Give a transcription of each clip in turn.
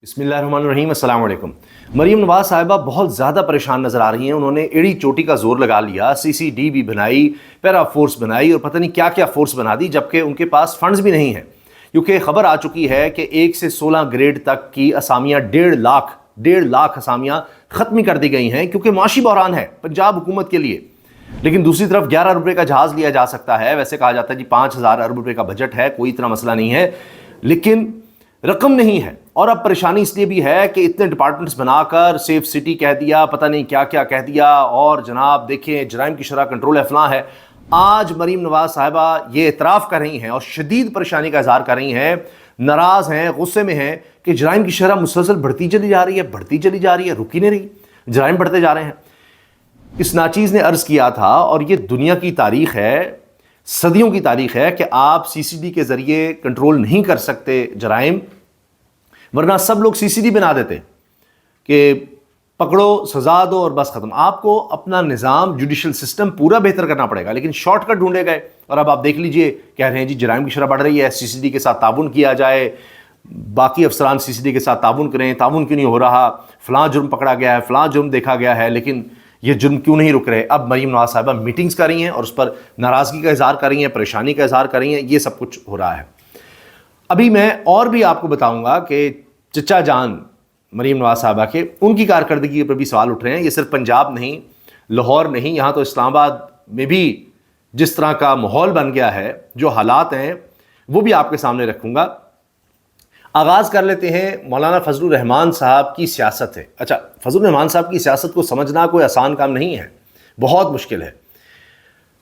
بسم اللہ الرحمن الرحیم، السلام علیکم۔ مریم نواز صاحبہ بہت زیادہ پریشان نظر آ رہی ہیں۔ انہوں نے ایڑی چوٹی کا زور لگا لیا، سی سی ڈی بھی بنائی، پیرا فورس بنائی اور پتہ نہیں کیا کیا فورس بنا دی، جبکہ ان کے پاس فنڈز بھی نہیں ہیں، کیونکہ خبر آ چکی ہے کہ 1 سے 16 گریڈ تک کی اسامیاں 1.5 لاکھ اسامیاں ختم کر دی گئی ہیں، کیونکہ معاشی بحران ہے پنجاب حکومت کے لیے۔ لیکن دوسری طرف 11 ارب روپے کا جہاز لیا جا سکتا ہے۔ ویسے کہا جاتا ہے جی 5000 ارب روپے کا بجٹ ہے، کوئی اتنا مسئلہ نہیں ہے، لیکن رقم نہیں ہے۔ اور اب پریشانی اس لیے بھی ہے کہ اتنے ڈپارٹمنٹس بنا کر سیف سٹی کہہ دیا، پتہ نہیں کیا کیا کہہ دیا، اور جناب دیکھیں جرائم کی شرح کنٹرول فلاں ہے۔ آج مریم نواز صاحبہ یہ اعتراف کر رہی ہیں اور شدید پریشانی کا اظہار کر رہی ہیں، ناراض ہیں، غصے میں ہیں کہ جرائم کی شرح مسلسل بڑھتی چلی جا رہی ہے، رکی نہیں رہی، جرائم بڑھتے جا رہے ہیں۔ اس ناچیز نے عرض کیا تھا، اور یہ دنیا کی تاریخ ہے، صدیوں کی تاریخ ہے، کہ آپ سی سی ڈی کے ذریعے کنٹرول نہیں کر سکتے جرائم، ورنہ سب لوگ سی سی ڈی بنا دیتے کہ پکڑو، سزا دو اور بس ختم۔ آپ کو اپنا نظام جوڈیشل سسٹم پورا بہتر کرنا پڑے گا، لیکن شارٹ کٹ ڈھونڈے گئے۔ اور اب آپ دیکھ لیجئے، کہہ رہے ہیں جی جرائم کی شرح بڑھ رہی ہے، سی سی ڈی کے ساتھ تعاون کیا جائے، باقی افسران سی سی ڈی کے ساتھ تعاون کریں، تعاون کیوں نہیں ہو رہا، فلاں جرم پکڑا گیا ہے، فلاں جرم دیکھا گیا ہے، لیکن یہ جرم کیوں نہیں رک رہے۔ اب مریم نواز صاحبہ میٹنگز کر رہی ہیں اور اس پر ناراضگی کا اظہار کر رہی ہیں، پریشانی کا اظہار کر رہی ہیں، یہ سب کچھ ہو رہا ہے۔ ابھی میں اور بھی آپ کو بتاؤں گا کہ چچا جان مریم نواز صاحبہ کے، ان کی کارکردگی پر بھی سوال اٹھ رہے ہیں۔ یہ صرف پنجاب نہیں، لاہور نہیں، یہاں تو اسلام آباد میں بھی جس طرح کا ماحول بن گیا ہے، جو حالات ہیں، وہ بھی آپ کے سامنے رکھوں گا۔ آغاز کر لیتے ہیں مولانا فضل الرحمان صاحب کی سیاست ہے۔ اچھا، فضل الرحمان صاحب کی سیاست کو سمجھنا کوئی آسان کام نہیں ہے، بہت مشکل ہے۔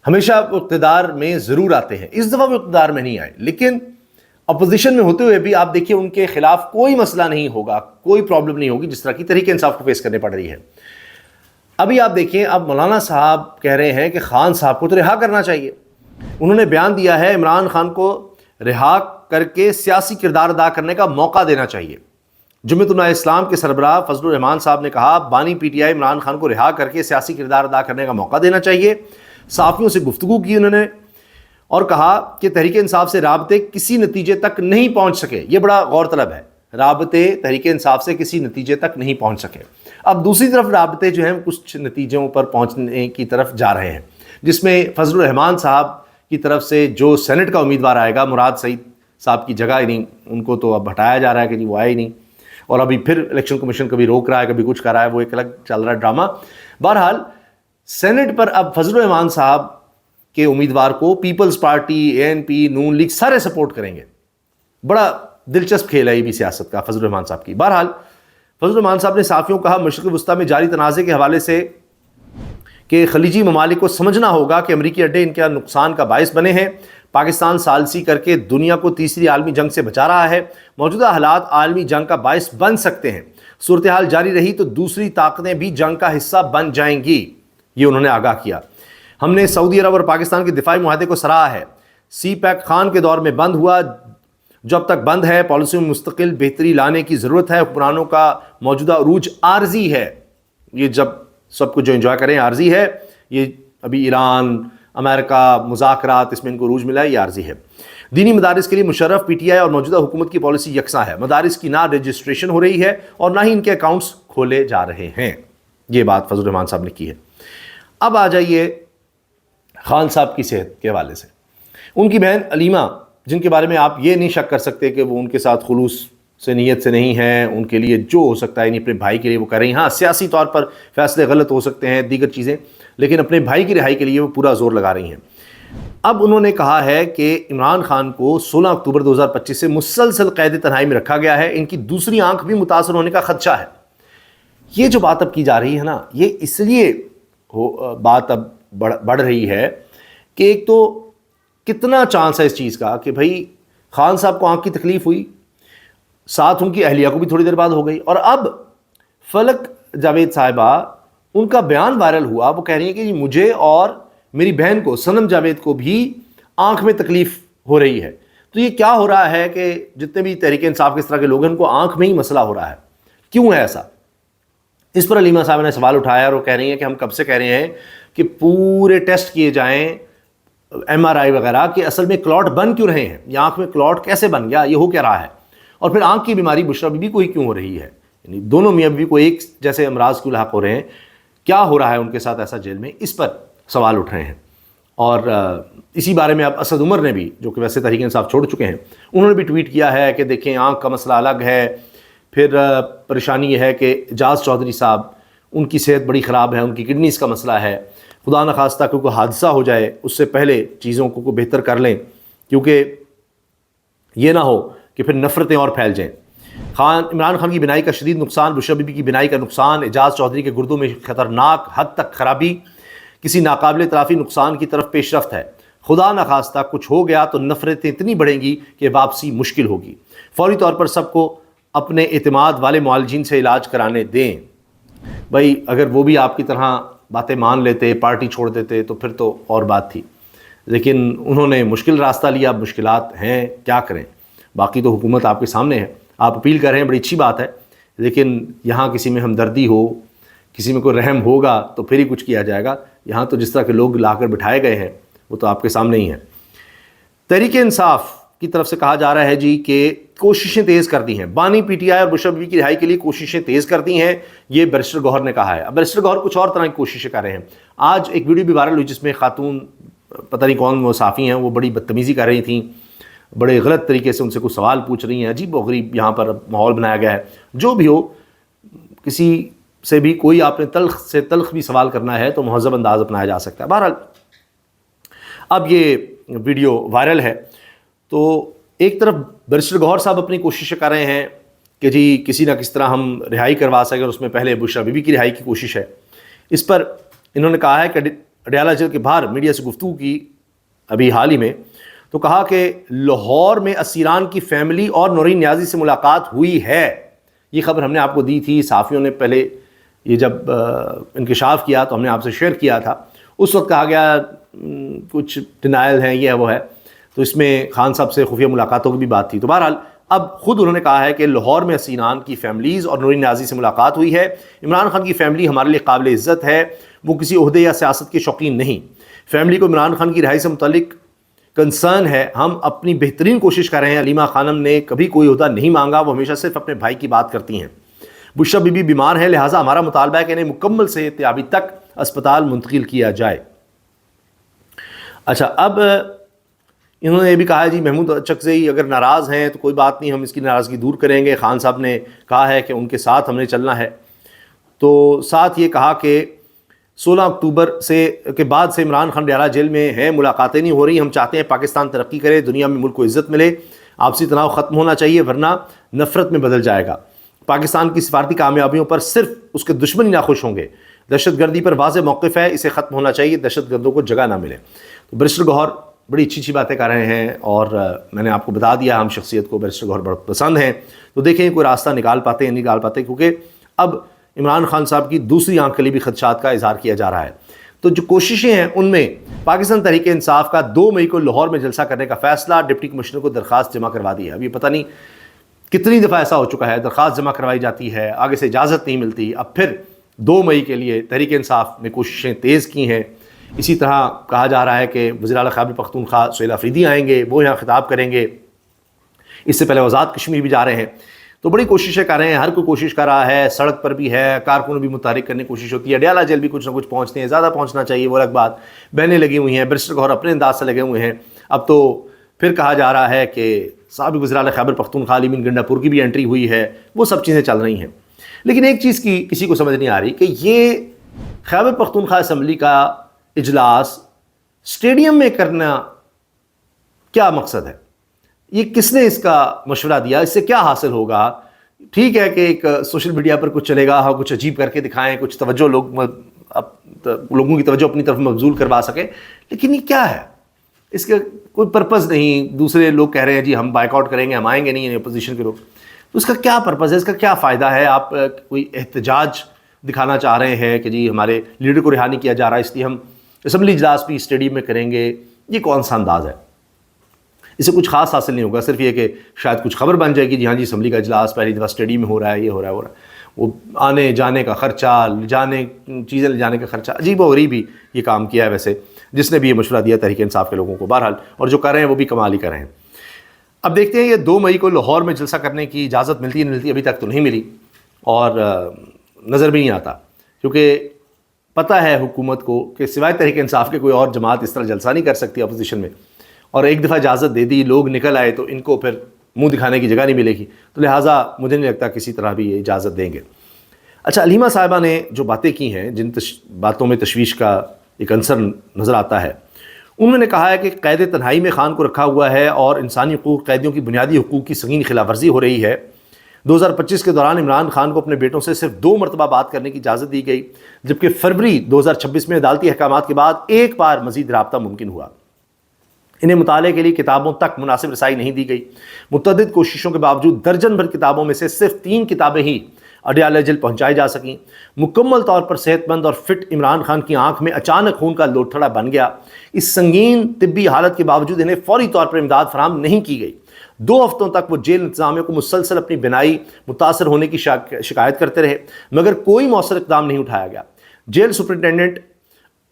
ہمیشہ وہ اقتدار میں ضرور آتے ہیں، اس دفعہ وہ اقتدار میں نہیں آئے، لیکن اپوزیشن میں ہوتے ہوئے بھی آپ دیکھیے ان کے خلاف کوئی مسئلہ نہیں ہوگا، کوئی پرابلم نہیں ہوگی، جس طرح کی تحریک انصاف کو فیس کرنے پڑ رہی ہے۔ ابھی آپ دیکھیں، اب مولانا صاحب کہہ رہے ہیں کہ خان صاحب کو تو رہا کرنا چاہیے۔ انہوں نے بیان دیا ہے عمران خان کو رہا کر کے سیاسی کردار ادا کرنے کا موقع دینا چاہیے۔ جمعیت علماء اسلام کے سربراہ فضل الرحمان صاحب نے کہا بانی P T I Imran Khan کو رہا کر کے سیاسی کردار ادا کرنے کا موقع دینا چاہیے۔ صحافیوں سے گفتگو کی انہوں نے اور کہا کہ تحریک انصاف سے رابطے کسی نتیجے تک نہیں پہنچ سکے۔ یہ بڑا غور طلب ہے، رابطے تحریک انصاف سے کسی نتیجے تک نہیں پہنچ سکے۔ اب دوسری طرف رابطے جو ہیں کچھ نتیجوں پر پہنچنے کی طرف جا رہے ہیں، جس میں فضل الرحمان صاحب کی طرف سے جو سینٹ کا امیدوار آئے گا، مراد سعید صاحب کی جگہ ہی نہیں، ان کو تو اب ہٹایا جا رہا ہے کہ جی وہ آئے ہی نہیں، اور ابھی پھر الیکشن کمیشن کبھی روک رہا ہے، کبھی کچھ کر رہا ہے، وہ ایک الگ چل رہا ہے ڈرامہ۔ بہرحال سینٹ پر اب فضل الرحمان صاحب کے امیدوار کو پیپلز پارٹی، اے این پی، نون لیگ سارے سپورٹ کریں گے۔ بڑا دلچسپ کھیل ہے یہ بھی سیاست کا فضل الرحمان صاحب کی۔ بہرحال فضل الرحمان صاحب نے صحافیوں کہا مشرق وسطیٰ میں جاری تنازع کے حوالے سے کہ خلیجی ممالک کو سمجھنا ہوگا کہ امریکی اڈے ان کے نقصان کا باعث بنے ہیں۔ پاکستان ثالثی کر کے دنیا کو تیسری عالمی جنگ سے بچا رہا ہے۔ موجودہ حالات عالمی جنگ کا باعث بن سکتے ہیں۔ صورتحال جاری رہی تو دوسری طاقتیں بھی جنگ کا حصہ بن جائیں گی، یہ انہوں نے آگاہ کیا۔ ہم نے سعودی عرب اور پاکستان کے دفاعی معاہدے کو سراہا ہے۔ سی پیک خان کے دور میں بند ہوا، جب تک بند ہے پالیسی میں مستقل بہتری لانے کی ضرورت ہے۔ حکمرانوں کا موجودہ عروج عارضی ہے، یہ جب سب کچھ جو انجوائے کریں عارضی ہے، یہ ابھی ایران، امریکہ، مذاکرات، اس میں ان کو عروج ملا ہے، یہ عارضی ہے۔ دینی مدارس کے لیے مشرف پی ٹی آئی اور موجودہ حکومت کی پالیسی یکساں ہے۔ مدارس کی نہ رجسٹریشن ہو رہی ہے اور نہ ہی ان کے اکاؤنٹس کھولے جا رہے ہیں، یہ بات فضل الرحمان صاحب نے کی ہے۔ اب آ جائیے خان صاحب کی صحت کے حوالے سے۔ ان کی بہن علیمہ، جن کے بارے میں آپ یہ نہیں شک کر سکتے کہ وہ ان کے ساتھ خلوص سے نیت سے نہیں ہیں، ان کے لیے جو ہو سکتا ہے اپنے بھائی کے لیے وہ کر رہی ہیں۔ ہاں سیاسی طور پر فیصلے غلط ہو سکتے ہیں، دیگر چیزیں، لیکن اپنے بھائی کی رہائی کے لیے وہ پورا زور لگا رہی ہیں۔ اب انہوں نے کہا ہے کہ عمران خان کو 16 اکتوبر 2025 سے مسلسل قید تنہائی میں رکھا گیا ہے، ان کی دوسری آنکھ بھی متاثر ہونے کا خدشہ ہے۔ یہ جو بات اب کی جا رہی ہے نا، یہ اس لیے بات اب بڑھ رہی ہے کہ ایک تو کتنا چانس ہے اس چیز کا کہ بھائی خان صاحب کو آنکھ کی تکلیف ہوئی، ساتھ ان کی اہلیہ کو بھی تھوڑی دیر بعد ہو گئی، اور اب فلک جاوید صاحبہ، ان کا بیان وائرل ہوا، وہ کہہ رہی ہیں کہ مجھے اور میری بہن کو صنم جاوید کو بھی آنکھ میں تکلیف ہو رہی ہے۔ تو یہ کیا ہو رہا ہے کہ جتنے بھی تحریک انصاف کے اس طرح کے لوگ ہیں ان کو آنکھ میں ہی مسئلہ ہو رہا ہے، کیوں ہے ایسا؟ اس پر علیمہ صاحب نے سوال اٹھایا اور وہ کہہ رہی ہیں کہ ہم کب سے کہہ رہے ہیں کہ پورے ٹیسٹ کیے جائیں، ایم آر آئی وغیرہ، کہ اصل میں کلاٹ بن کیوں رہے ہیں، یہ آنکھ میں کلاٹ کیسے بن گیا، یہ ہو کیا رہا ہے۔ اور پھر آنکھ کی بیماری بشریٰ بی بی کو ہی کیوں ہو رہی ہے؟ یعنی دونوں میاں بیوی کو ایک جیسے امراض کیوں لاحق ہو رہے ہیں؟ کیا ہو رہا ہے ان کے ساتھ ایسا جیل میں؟ اس پر سوال اٹھ رہے ہیں۔ اور اسی بارے میں اب اسد عمر نے بھی، جو کہ ویسے تحریک انصاف چھوڑ چکے ہیں، انہوں نے بھی ٹویٹ کیا ہے کہ دیکھیں آنکھ کا مسئلہ الگ ہے، پھر پریشانی یہ ہے کہ اعجاز چودھری صاحب ان کی صحت بڑی خراب ہے، ان کی کڈنیز کا مسئلہ ہے، خدا نخواستہ کوئی حادثہ ہو جائے اس سے پہلے چیزوں کو بہتر کر لیں، کیونکہ یہ نہ ہو کہ پھر نفرتیں اور پھیل جائیں۔ عمران خان کی بینائی کا شدید نقصان، بشریٰ بی بی کی بینائی کا نقصان، اعجاز چودھری کے گردوں میں خطرناک حد تک خرابی، کسی ناقابل تلافی نقصان کی طرف پیش رفت ہے۔ خدا نخواستہ کچھ ہو گیا تو نفرتیں اتنی بڑھیں گی کہ واپسی مشکل ہوگی۔ فوری طور پر سب کو اپنے اعتماد والے معالجین سے علاج کرانے دیں۔ بھائی اگر وہ بھی آپ کی طرح باتیں مان لیتے، پارٹی چھوڑ دیتے تو پھر تو اور بات تھی، لیکن انہوں نے مشکل راستہ لیا۔ اب مشکلات ہیں، کیا کریں؟ باقی تو حکومت آپ کے سامنے ہے، آپ اپیل کر رہے ہیں، بڑی اچھی بات ہے، لیکن یہاں کسی میں ہمدردی ہو، کسی میں کوئی رحم ہوگا تو پھر ہی کچھ کیا جائے گا۔ یہاں تو جس طرح کے لوگ لا کر بٹھائے گئے ہیں وہ تو آپ کے سامنے ہی ہیں۔ تحریک انصاف کی طرف سے کہا جا رہا ہے جی کہ کوششیں تیز کر دی ہیں، بانی پی ٹی آئی اور بشریٰ بی بی کی رہائی کے لیے کوششیں تیز کر دی ہیں، یہ بیرسٹر گوہر نے کہا ہے۔ اب بیرسٹر گوہر کچھ اور طرح کی کوششیں کر رہے ہیں۔ آج ایک ویڈیو بھی وائرل ہوئی جس میں خاتون، پتہ نہیں کون وہ صحافی ہیں، وہ بڑی بدتمیزی کر رہی تھیں، بڑے غلط طریقے سے ان سے کچھ سوال پوچھ رہی ہیں، عجیب و غریب یہاں پر ماحول بنایا گیا ہے۔ جو بھی ہو، کسی سے بھی کوئی آپ نے تلخ سے تلخ بھی سوال کرنا ہے تو مہذب انداز اپنایا جا سکتا ہے۔ بہرحال اب یہ ویڈیو وائرل ہے تو ایک طرف بیرسٹر گوہر صاحب اپنی کوششیں کر رہے ہیں کہ جی کسی نہ کس طرح ہم رہائی کروا سکیں، اور اس میں پہلے بشریٰ بی بی کی رہائی کی کوشش ہے۔ اس پر انہوں نے کہا ہے کہ اڈیالہ جیل کے باہر میڈیا سے گفتگو کی ابھی حال ہی میں، تو کہا کہ لاہور میں اسیران کی فیملی اور نورین نیازی سے ملاقات ہوئی ہے۔ یہ خبر ہم نے آپ کو دی تھی، صحافیوں نے پہلے یہ جب انکشاف کیا تو ہم نے آپ سے شیئر کیا تھا۔ اس وقت کہا گیا کچھ ڈینائل ہیں، یہ ہے وہ ہے، تو اس میں خان صاحب سے خفیہ ملاقاتوں کی بھی بات تھی۔ تو بہرحال اب خود انہوں نے کہا ہے کہ لاہور میں اسیران کی فیملیز اور نورین نیازی سے ملاقات ہوئی ہے۔ عمران خان کی فیملی ہمارے لیے قابل عزت ہے، وہ کسی عہدے یا سیاست کے شوقین نہیں۔ فیملی کو عمران خان کی رہائی سے متعلق کنسرن ہے، ہم اپنی بہترین کوشش کر رہے ہیں۔ علیمہ خانم نے کبھی کوئی عہدہ نہیں مانگا، وہ ہمیشہ صرف اپنے بھائی کی بات کرتی ہیں۔ بشریٰ بی بی بیمار ہے، لہٰذا ہمارا مطالبہ ہے کہ انہیں مکمل صحتیابی تک اسپتال منتقل کیا جائے۔ اچھا، اب انہوں نے یہ بھی کہا ہے جی محمود اچکزئی اگر ناراض ہیں تو کوئی بات نہیں، ہم اس کی ناراضگی دور کریں گے۔ خان صاحب نے کہا ہے کہ ان کے ساتھ ہم نے چلنا ہے۔ تو ساتھ یہ کہا کہ 16 اکتوبر کے بعد سے عمران خان اڈیالہ جیل میں ہیں، ملاقاتیں نہیں ہو رہی۔ ہم چاہتے ہیں پاکستان ترقی کرے، دنیا میں ملک کو عزت ملے، آپسی تناؤ ختم ہونا چاہیے ورنہ نفرت میں بدل جائے گا۔ پاکستان کی سفارتی کامیابیوں پر صرف اس کے دشمن ہی ناخوش ہوں گے۔ دہشت گردی پر واضح موقف ہے، اسے ختم ہونا چاہیے، دہشت گردوں کو جگہ نہ ملے۔ تو بیرسٹر گوہر بڑی اچھی باتیں کر رہے ہیں، اور میں نے آپ کو بتا دیا ہم شخصیت کو بیرسٹر گوہر بہت پسند ہیں، تو دیکھیں کوئی راستہ نکال پاتے ہیں نہیں نکال پاتے، کیونکہ اب عمران خان صاحب کی دوسری آنکھ کے لیے بھی خدشات کا اظہار کیا جا رہا ہے۔ تو جو کوششیں ہیں ان میں پاکستان تحریک انصاف کا 2 مئی کو لاہور میں جلسہ کرنے کا فیصلہ، ڈپٹی کمشنر کو درخواست جمع کروا دی ہے۔ اب یہ پتہ نہیں کتنی دفعہ ایسا ہو چکا ہے، درخواست جمع کروائی جاتی ہے، آگے سے اجازت نہیں ملتی۔ اب پھر 2 مئی کے لیے تحریک انصاف نے کوششیں تیز کی ہیں۔ اسی طرح کہا جا رہا ہے کہ وزیر اعلیٰ خیبر پختونخوا سہیل آفریدی آئیں گے، وہ یہاں خطاب کریں گے۔ اس سے پہلے آزاد کشمیر بھی جا رہے ہیں، تو بڑی کوششیں کر رہے ہیں، ہر کوئی کوشش کر رہا ہے، سڑک پر بھی ہے، کارکنوں بھی متحرک کرنے کی کوشش ہوتی ہے، اڈیالہ جیل بھی کچھ نہ کچھ پہنچتے ہیں، زیادہ پہنچنا چاہیے وہ الگ بات، بہنیں لگی ہوئی ہیں، بیرسٹر گوہر اپنے انداز سے لگے ہوئے ہیں۔ اب تو پھر کہا جا رہا ہے کہ سابق وزیر اعلیٰ خیبر پختونخوا علی مین گنڈا پور کی بھی انٹری ہوئی ہے، وہ سب چیزیں چل رہی ہیں۔ لیکن ایک چیز کی کسی کو سمجھ نہیں آ رہی کہ یہ خیبر پختونخوا اسمبلی کا اجلاس اسٹیڈیم میں کرنا کیا مقصد ہے؟ یہ کس نے اس کا مشورہ دیا؟ اس سے کیا حاصل ہوگا؟ ٹھیک ہے کہ ایک سوشل میڈیا پر کچھ چلے گا، کچھ عجیب کر کے دکھائیں، کچھ توجہ لوگوں کی توجہ اپنی طرف مبذول کروا سکیں، لیکن یہ کیا ہے؟ اس کا کوئی پرپز نہیں۔ دوسرے لوگ کہہ رہے ہیں جی ہم بائیک آؤٹ کریں گے، ہم آئیں گے نہیں، اپوزیشن کے لوگ، تو اس کا کیا پرپز ہے؟ اس کا کیا فائدہ ہے؟ آپ کوئی احتجاج دکھانا چاہ رہے ہیں کہ جی ہمارے لیڈر کو رہا نہیں کیا جا رہا، اس لیے ہم اسمبلی اجلاس بھی اسٹیڈیم میں کریں گے، یہ کون سا انداز ہے؟ اس سے کچھ خاص حاصل نہیں ہوگا، صرف یہ کہ شاید کچھ خبر بن جائے گی جی ہاں جی اسمبلی کا اجلاس پہلی دفعہ اسٹیڈیم میں ہو رہا ہے، یہ ہو رہا ہے، وہ آنے جانے کا خرچہ، چیزیں لے جانے کا خرچہ، عجیب و غریب ہی یہ کام کیا ہے ویسے جس نے بھی یہ مشورہ دیا تحریک انصاف کے لوگوں کو۔ بہرحال اور جو کر رہے ہیں وہ بھی کمال ہی کر رہے ہیں۔ اب دیکھتے ہیں یہ 2 مئی کو لاہور میں جلسہ کرنے کی اجازت ملتی ہے نہیں ملتی، ابھی تک تو نہیں ملی اور نظر بھی نہیں آتا، کیونکہ پتہ ہے حکومت کو کہ سوائے تحریک انصاف کے کوئی اور جماعت اس طرح جلسہ نہیں کر سکتی اپوزیشن میں، اور ایک دفعہ اجازت دے دی، لوگ نکل آئے تو ان کو پھر منہ دکھانے کی جگہ نہیں ملے گی، تو لہٰذا مجھے نہیں لگتا کسی طرح بھی یہ اجازت دیں گے۔ اچھا، علیمہ صاحبہ نے جو باتیں کی ہیں، جن باتوں میں تشویش کا ایک عنصر نظر آتا ہے، انہوں نے کہا ہے کہ قید تنہائی میں خان کو رکھا ہوا ہے اور انسانی حقوق، قیدیوں کی بنیادی حقوق کی سنگین خلاف ورزی ہو رہی ہے۔ 2025 کے دوران عمران خان کو اپنے بیٹوں سے صرف 2 مرتبہ بات کرنے کی اجازت دی گئی، جبکہ فروری 2026 میں عدالتی احکامات کے بعد ایک بار مزید رابطہ ممکن ہوا۔ انہیں مطالعے کے لیے کتابوں تک مناسب رسائی نہیں دی گئی۔ متعدد کوششوں کے باوجود درجن بھر کتابوں میں سے صرف 3 کتابیں ہی اڈیالہ جیل پہنچائی جا سکیں۔ مکمل طور پر صحت مند اور فٹ عمران خان کی آنکھ میں اچانک خون کا لوتھڑا بن گیا۔ اس سنگین طبی حالت کے باوجود انہیں فوری طور پر امداد فراہم نہیں کی گئی۔ 2 ہفتوں تک وہ جیل انتظامیہ کو مسلسل اپنی بینائی متاثر ہونے کی شکایت کرتے رہے، مگر کوئی مؤثر اقدام نہیں اٹھایا گیا۔ جیل سپرنٹینڈنٹ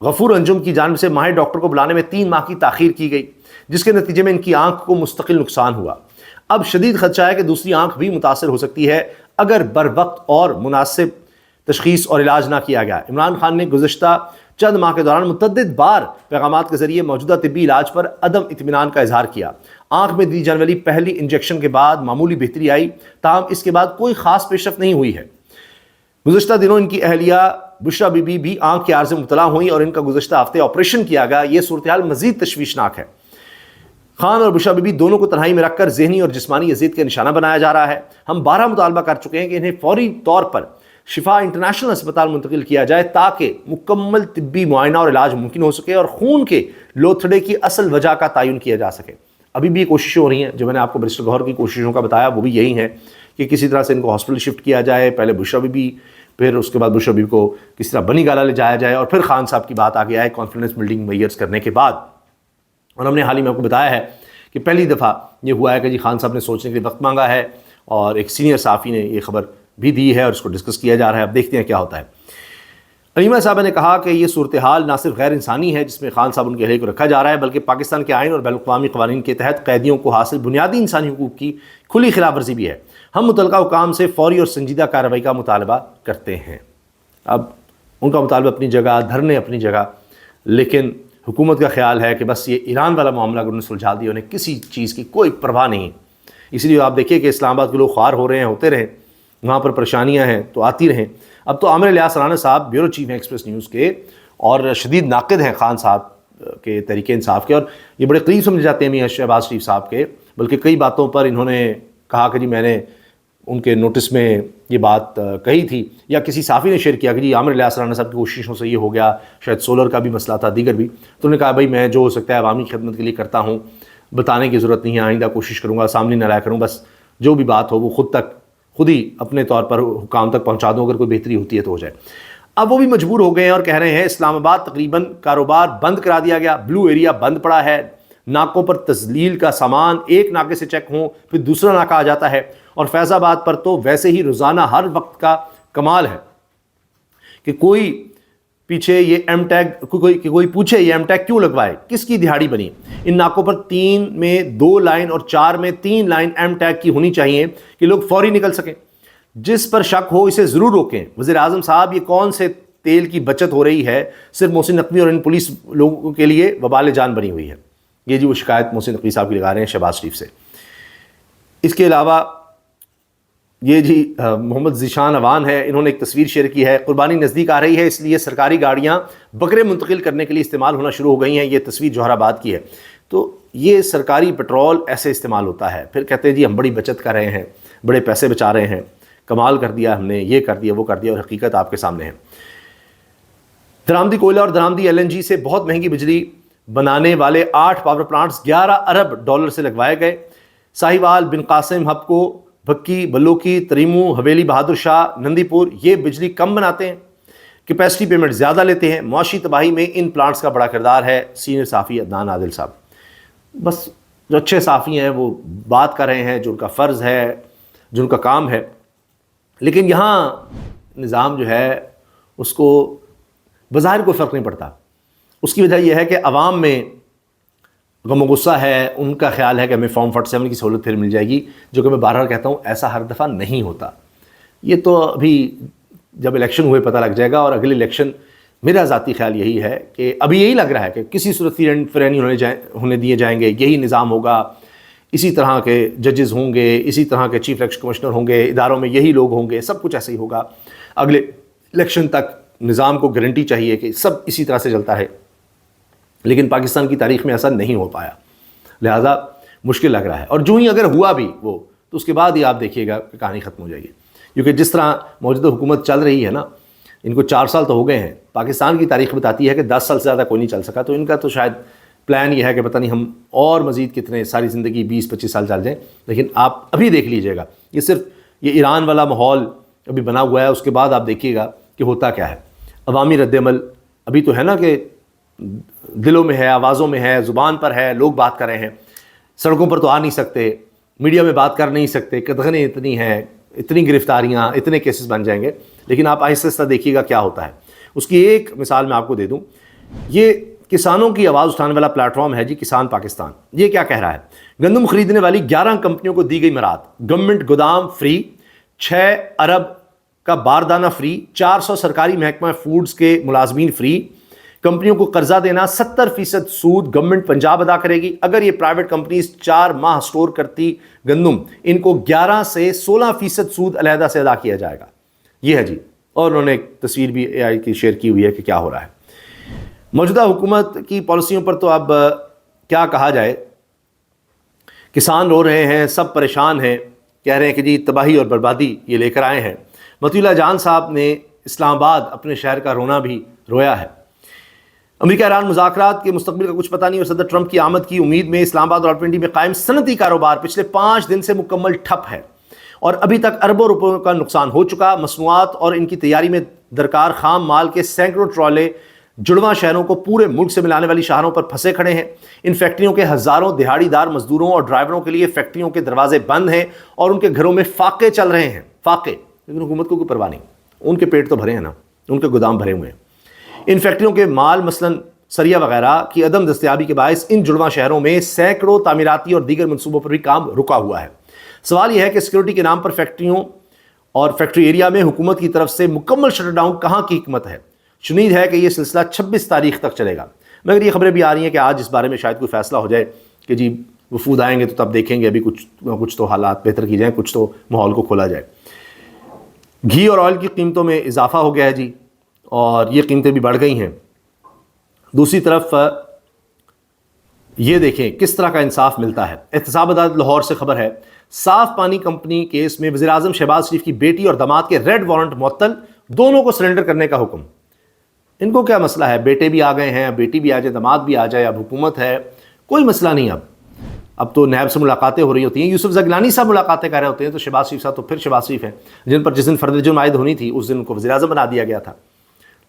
غفور انجم کی جانب سے ماہر ڈاکٹر کو بلانے میں 3 ماہ کی تاخیر کی گئی، جس کے نتیجے میں ان کی آنکھ کو مستقل نقصان ہوا۔ اب شدید خدشہ ہے کہ دوسری آنکھ بھی متاثر ہو سکتی ہے اگر بر وقت اور مناسب تشخیص اور علاج نہ کیا گیا۔ عمران خان نے گزشتہ چند ماہ کے دوران متعدد بار پیغامات کے ذریعے موجودہ طبی علاج پر عدم اطمینان کا اظہار کیا۔ آنکھ میں دی جانے والی پہلی انجیکشن کے بعد معمولی بہتری آئی، تاہم اس کے بعد کوئی خاص پیش رفت نہیں ہوئی ہے۔ گزشتہ دنوں ان کی اہلیہ بشرا بی بی بھی آنکھ کے عارض میں مبتلا ہوئیں اور ان کا گزشتہ ہفتے آپریشن کیا گیا۔ یہ صورتحال مزید تشویشناک ہے۔ خان اور بشرا بی بی دونوں کو تنہائی میں رکھ کر ذہنی اور جسمانی اذیت کا نشانہ بنایا جا رہا ہے۔ ہم 12 مطالبہ کر چکے ہیں کہ انہیں فوری طور پر شفا انٹرنیشنل اسپتال منتقل کیا جائے تاکہ مکمل طبی معائنہ اور علاج ممکن ہو سکے اور خون کے لوتھڑے کی اصل وجہ کا تعین کیا جا سکے۔ ابھی بھی کوششیں ہو رہی ہیں، جو میں نے آپ کو بیرسٹر گوہر کی کوششوں کا بتایا وہ بھی یہی ہے کہ کسی طرح سے ان کو ہاسپٹل شفٹ کیا جائے، پہلے بشرا بی بی، پھر اس کے بعد بشرا بی بی کو کس طرح بنی گالہ لے جایا جائے، اور پھر خان صاحب کی بات آگے آئے کانفیڈنس بلڈنگ میئرز کرنے کے بعد۔ اور ہم نے حال ہی میں آپ کو بتایا ہے کہ پہلی دفعہ یہ ہوا ہے کہ جی خان صاحب نے سوچنے کے لیے وقت مانگا ہے، اور ایک سینئر صحافی نے یہ خبر بھی دی ہے اور اس کو ڈسکس کیا جا رہا ہے۔ اب دیکھتے ہیں کیا ہوتا ہے۔ علیمہ صاحبہ نے کہا کہ یہ صورتحال نہ صرف غیر انسانی ہے جس میں خان صاحب ان کے اہلیہ کو رکھا جا رہا ہے، بلکہ پاکستان کے آئین اور بین الاقوامی قوانین کے تحت قیدیوں کو حاصل بنیادی انسانی حقوق کی کھلی خلاف ورزی بھی ہے۔ ہم متعلقہ حکام سے فوری اور سنجیدہ کارروائی کا مطالبہ کرتے ہیں۔ اب ان کا مطالبہ اپنی جگہ، دھرنے اپنی جگہ، لیکن حکومت کا خیال ہے کہ بس یہ ایران والا معاملہ اگر انہوں نے سلجھا دیا، انہیں کسی چیز کی کوئی پرواہ نہیں ہے۔ اس لیے آپ دیکھیے کہ اسلام آباد کے لوگ خوار ہو رہے ہیں، ہوتے رہیں، وہاں پر پریشانیاں ہیں تو آتی رہیں۔ اب تو عامر الیاس رانا صاحب بیورو چیف ہیں ایکسپریس نیوز کے، اور شدید ناقد ہیں خان صاحب کے تحریک انصاف کے، اور یہ بڑے قریب سمجھے جاتے ہیں میاں شہباز شریف صاحب کے، بلکہ کئی باتوں پر انہوں نے کہا کہ جی میں نے ان کے نوٹس میں یہ بات کہی تھی، یا کسی صحافی نے شیئر کیا کہ جی عامر الیاس رانا صاحب کی کوششوں سے یہ ہو گیا، شاید سولر کا بھی مسئلہ تھا، دیگر بھی، تو انہوں نے کہا بھائی میں جو ہو سکتا ہے عوامی خدمت کے لیے کرتا ہوں، بتانے کی ضرورت نہیں ہے، آئندہ کوشش کروں گا سامنے نہ لایا کروں، بس جو بھی بات ہو وہ خود ہی اپنے طور پر حکام تک پہنچا دوں، اگر کوئی بہتری ہوتی ہے تو ہو جائے۔ اب وہ بھی مجبور ہو گئے ہیں اور کہہ رہے ہیں اسلام آباد تقریباً کاروبار بند کرا دیا گیا، بلو ایریا بند پڑا ہے، ناکوں پر تذلیل کا سامان ایک ناکے سے چیک ہوں پھر دوسرا ناکہ آ جاتا ہے، اور فیض آباد پر تو ویسے ہی روزانہ ہر وقت کا کمال ہے کہ کوئی پیچھے یہ ایم ٹیگ کوئی پوچھے یہ ایم ٹیگ کیوں لگوائے، کس کی دہاڑی بنی۔ ان ناکوں پر 3 میں 2 لائن اور 4 میں 3 لائن ایم ٹیگ کی ہونی چاہیے کہ لوگ فوری نکل سکیں۔ جس پر شک ہو اسے ضرور روکیں۔ وزیر اعظم صاحب یہ کون سے تیل کی بچت ہو رہی ہے، صرف محسن نقوی اور ان پولیس لوگوں کے لیے وبال جان بنی ہوئی ہے۔ یہ جی وہ شکایت محسن نقوی صاحب کی لگا رہے ہیں شہباز شریف سے۔ اس کے علاوہ یہ جی محمد ذیشان اوان ہے، انہوں نے ایک تصویر شیئر کی ہے، قربانی نزدیک آ رہی ہے اس لیے سرکاری گاڑیاں بکرے منتقل کرنے کے لیے استعمال ہونا شروع ہو گئی ہیں۔ یہ تصویر جوہر آباد کی ہے، تو یہ سرکاری پیٹرول ایسے استعمال ہوتا ہے، پھر کہتے ہیں جی ہم بڑی بچت کر رہے ہیں، بڑے پیسے بچا رہے ہیں، کمال کر دیا ہم نے، یہ کر دیا وہ کر دیا، اور حقیقت آپ کے سامنے ہے۔ درآمدی کوئلہ اور درآمدی ایل این جی سے بہت مہنگی بجلی بنانے والے 8 پاور پلانٹس $11 ارب سے لگوائے گئے۔ ساہیوال، بن قاسم، ہپکو، بھکی، بلوکی، تریمو، حویلی بہادر شاہ، نندی پور یہ بجلی کم بناتے ہیں، کیپیسٹی پیمنٹ زیادہ لیتے ہیں۔ معاشی تباہی میں ان پلانٹس کا بڑا کردار ہے۔ سینئر صحافی عدنان عادل صاحب، بس جو اچھے صحافی ہیں وہ بات کر رہے ہیں جو ان کا فرض ہے، جو ان کا کام ہے، لیکن یہاں نظام جو ہے اس کو بظاہر کوئی فرق نہیں پڑتا۔ اس کی وجہ یہ ہے کہ عوام میں غم و غصہ ہے، ان کا خیال ہے کہ ہمیں فارم 47 کی سہولت پھر مل جائے گی، جو کہ میں بہرحال کہتا ہوں ایسا ہر دفعہ نہیں ہوتا. یہ تو ابھی جب الیکشن ہوئے پتہ لگ جائے گا. اور اگلے الیکشن میرا ذاتی خیال یہی ہے کہ ابھی یہی لگ رہا ہے کہ کسی صورت فرینی ہونے دیے جائیں گے، یہی نظام ہوگا، اسی طرح کے ججز ہوں گے، اسی طرح کے چیف الیکشن کمشنر ہوں گے، اداروں میں یہی لوگ ہوں گے، سب کچھ ایسے ہی ہوگا. اگلے الیکشن تک نظام کو گارنٹی چاہیے کہ سب اسی طرح سے چلتا ہے. لیکن پاکستان کی تاریخ میں ایسا نہیں ہو پایا، لہذا مشکل لگ رہا ہے. اور جو ہی اگر ہوا بھی وہ، تو اس کے بعد ہی آپ دیکھیے گا کہ کہانی ختم ہو جائے گی. کیونکہ جس طرح موجودہ حکومت چل رہی ہے نا، ان کو 4 سال تو ہو گئے ہیں. پاکستان کی تاریخ بتاتی ہے کہ 10 سال سے زیادہ کوئی نہیں چل سکا. تو ان کا تو شاید پلان یہ ہے کہ پتہ نہیں ہم اور مزید کتنے ساری زندگی 20-25 سال چل جائیں. لیکن آپ ابھی دیکھ لیجئے گا، یہ صرف یہ ایران والا ماحول ابھی بنا ہوا ہے، اس کے بعد آپ دیکھیے گا کہ ہوتا کیا ہے. عوامی رد عمل ابھی تو ہے نا کہ دلوں میں ہے، آوازوں میں ہے، زبان پر ہے، لوگ بات کر رہے ہیں. سڑکوں پر تو آ نہیں سکتے، میڈیا میں بات کر نہیں سکتے، قدغنیں اتنی ہیں، اتنی گرفتاریاں، اتنے کیسز بن جائیں گے. لیکن آپ آہستہ آہستہ دیکھیے گا کیا ہوتا ہے. اس کی ایک مثال میں آپ کو دے دوں. یہ کسانوں کی آواز اٹھانے والا پلیٹ فارم ہے جی کسان پاکستان. یہ کیا کہہ رہا ہے؟ گندم خریدنے والی 11 کمپنیوں کو دی گئی مراد، گورنمنٹ گودام فری، 6 ارب کا باردانہ فری، 400 سرکاری محکمہ فوڈز کے ملازمین فری. کمپنیوں کو قرضہ دینا 70% سود گورنمنٹ پنجاب ادا کرے گی. اگر یہ پرائیویٹ کمپنیز 4 ماہ سٹور کرتی گندم، ان کو 11 سے 16% سود علیحدہ سے ادا کیا جائے گا. یہ ہے جی. اور انہوں نے ایک تصویر بھی اے آئی کی شیئر کی ہوئی ہے کہ کیا ہو رہا ہے. موجودہ حکومت کی پالیسیوں پر تو اب کیا کہا جائے. کسان رو رہے ہیں، سب پریشان ہیں، کہہ رہے ہیں کہ جی تباہی اور بربادی یہ لے کر آئے ہیں. مطیع اللہ جان صاحب نے اسلام آباد اپنے شہر کا رونا بھی رویا ہے. امریکہ ایران مذاکرات کے مستقبل کا کچھ پتہ نہیں، اور صدر ٹرمپ کی آمد کی امید میں اسلام آباد اور راولپنڈی میں قائم صنعتی کاروبار پچھلے 5 دن سے مکمل ٹھپ ہے، اور ابھی تک اربوں روپوں کا نقصان ہو چکا. مصنوعات اور ان کی تیاری میں درکار خام مال کے سینکڑوں ٹرالے جڑواں شہروں کو پورے ملک سے ملانے والی شاہراہوں پر پھنسے کھڑے ہیں. ان فیکٹریوں کے ہزاروں دہاڑی دار مزدوروں اور ڈرائیوروں کے لیے فیکٹریوں کے دروازے بند ہیں اور ان کے گھروں میں فاقے چل رہے ہیں. فاقے، لیکن حکومت کو کوئی پرواہ نہیں، ان کے پیٹ تو بھرے ہیں نا، ان کے گودام بھرے ہوئے ہیں. ان فیکٹریوں کے مال مثلاً سریا وغیرہ کی عدم دستیابی کے باعث ان جڑواں شہروں میں سینکڑوں تعمیراتی اور دیگر منصوبوں پر بھی کام رکا ہوا ہے. سوال یہ ہے کہ سیکورٹی کے نام پر فیکٹریوں اور فیکٹری ایریا میں حکومت کی طرف سے مکمل شٹ ڈاؤن کہاں کی حکمت ہے. شنید ہے کہ یہ سلسلہ 26 تاریخ تک چلے گا، مگر یہ خبریں بھی آ رہی ہیں کہ آج اس بارے میں شاید کوئی فیصلہ ہو جائے کہ جی وفود آئیں گے تو تب دیکھیں گے، ابھی کچھ تو حالات بہتر کی جائیں، کچھ تو ماحول کو کھولا جائے. گھی اور آئل کی قیمتوں میں اضافہ ہو گیا ہے جی، اور یہ قیمتیں بھی بڑھ گئی ہیں. دوسری طرف یہ دیکھیں کس طرح کا انصاف ملتا ہے. احتساب عدالت لاہور سے خبر ہے، صاف پانی کمپنی کیس میں وزیراعظم شہباز شریف کی بیٹی اور داماد کے ریڈ وارنٹ معطل، دونوں کو سرنڈر کرنے کا حکم. ان کو کیا مسئلہ ہے؟ بیٹے بھی آ گئے ہیں، بیٹی بھی آ جائے، داماد بھی آ جائے، اب حکومت ہے، کوئی مسئلہ نہیں. اب تو نیب سے ملاقاتیں ہو رہی ہوتی ہیں، یوسف زگلانی صاحب ملاقاتیں کر رہے ہوتے ہیں، تو شہباز شریف صاحب تو پھر شہباز شریف ہیں، جن پر جس دن فرد جرم عائد ہونی تھی اس دن ان کو وزیراعظم بنا دیا گیا تھا.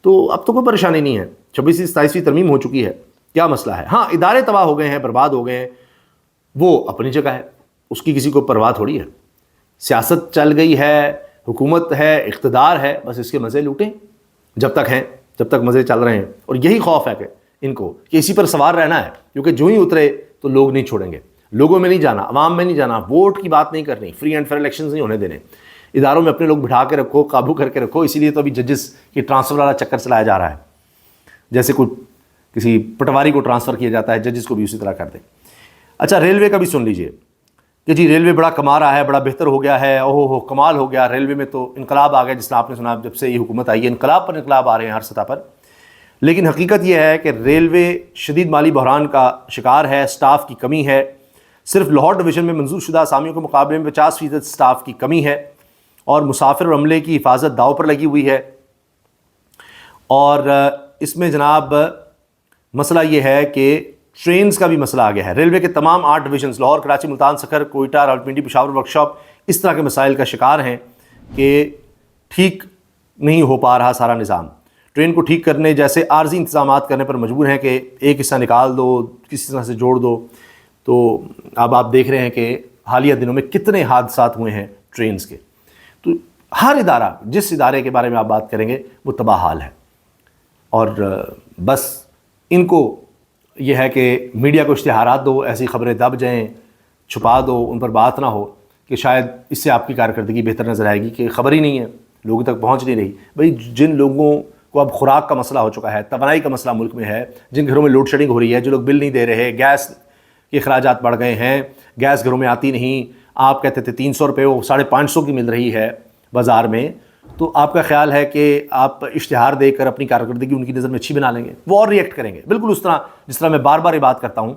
تو اب تو کوئی پریشانی نہیں ہے. 26ویں 27ویں ترمیم ہو چکی ہے، کیا مسئلہ ہے؟ ہاں ادارے تباہ ہو گئے ہیں، برباد ہو گئے ہیں، وہ اپنی جگہ ہے، اس کی کسی کو پرواہ تھوڑی ہے. سیاست چل گئی ہے، حکومت ہے، اقتدار ہے، بس اس کے مزے لوٹیں جب تک ہیں، جب تک مزے چل رہے ہیں. اور یہی خوف ہے کہ ان کو کہ اسی پر سوار رہنا ہے، کیونکہ جو ہی اترے تو لوگ نہیں چھوڑیں گے. لوگوں میں نہیں جانا، عوام میں نہیں جانا، ووٹ کی بات نہیں کرنی، فری اینڈ فیئر الیکشنز نہیں ہونے دینے. اداروں میں اپنے لوگ بٹھا کے رکھو، قابو کر کے رکھو. اسی لیے تو ابھی ججز کی ٹرانسفر والا چکر چلایا جا رہا ہے، جیسے کسی پٹواری کو ٹرانسفر کیا جاتا ہے، ججز کو بھی اسی طرح کر دیں. اچھا ریلوے کا بھی سن لیجئے کہ جی ریلوے بڑا کما رہا ہے، بڑا بہتر ہو گیا ہے، اوہ ہو کمال ہو گیا، ریلوے میں تو انقلاب آ گیا. جس طرح آپ نے سنا جب سے یہ حکومت آئی ہے انقلاب پر انقلاب آ رہے ہیں ہر سطح پر. لیکن حقیقت یہ ہے کہ ریلوے شدید مالی بحران کا شکار ہے، سٹاف کی کمی ہے. صرف لاہور ڈویژن میں منظور شدہ اسامیوں کے مقابلے میں 50% سٹاف کی کمی ہے، اور مسافر اور عملے کی حفاظت داؤ پر لگی ہوئی ہے. اور اس میں جناب مسئلہ یہ ہے کہ ٹرینز کا بھی مسئلہ آ گیا ہے. ریلوے کے تمام 8 ڈویژنز لاہور، کراچی، ملتان، سکھر، کوئٹہ، راولپنڈی، پشاور، ورکشاپ اس طرح کے مسائل کا شکار ہیں کہ ٹھیک نہیں ہو پا رہا سارا نظام. ٹرین کو ٹھیک کرنے جیسے عارضی انتظامات کرنے پر مجبور ہیں کہ ایک حصہ نکال دو، کسی طرح سے جوڑ دو. تو اب آپ دیکھ رہے ہیں کہ حالیہ دنوں میں کتنے حادثات ہوئے ہیں ٹرینز کے. تو ہر ادارہ، جس ادارے کے بارے میں آپ بات کریں گے وہ تباہ حال ہے. اور بس ان کو یہ ہے کہ میڈیا کو اشتہارات دو، ایسی خبریں دب جائیں، چھپا دو، ان پر بات نہ ہو، کہ شاید اس سے آپ کی کارکردگی بہتر نظر آئے گی کہ خبر ہی نہیں ہے، لوگوں تک پہنچ نہیں رہی۔ بھئی جن لوگوں کو اب خوراک کا مسئلہ ہو چکا ہے، توانائی کا مسئلہ ملک میں ہے، جن گھروں میں لوڈ شیڈنگ ہو رہی ہے، جو لوگ بل نہیں دے رہے، گیس کے اخراجات بڑھ گئے ہیں، گیس گھروں میں آتی نہیں، آپ کہتے تھے 300 روپے، وہ 550 کی مل رہی ہے بازار میں، تو آپ کا خیال ہے کہ آپ اشتہار دے کر اپنی کارکردگی ان کی نظر میں اچھی بنا لیں گے؟ وہ اور ریئیکٹ کریں گے، بالکل اس طرح جس طرح میں بار بار یہ بات کرتا ہوں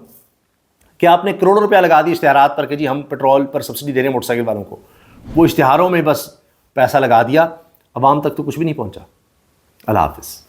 کہ آپ نے کروڑوں روپیہ لگا دی اشتہارات پر کہ جی ہم پیٹرول پر سبسڈی دے رہے ہیں موٹر سائیکل والوں کو، وہ اشتہاروں میں بس پیسہ لگا دیا، عوام تک تو کچھ بھی نہیں پہنچا۔ اللہ حافظ۔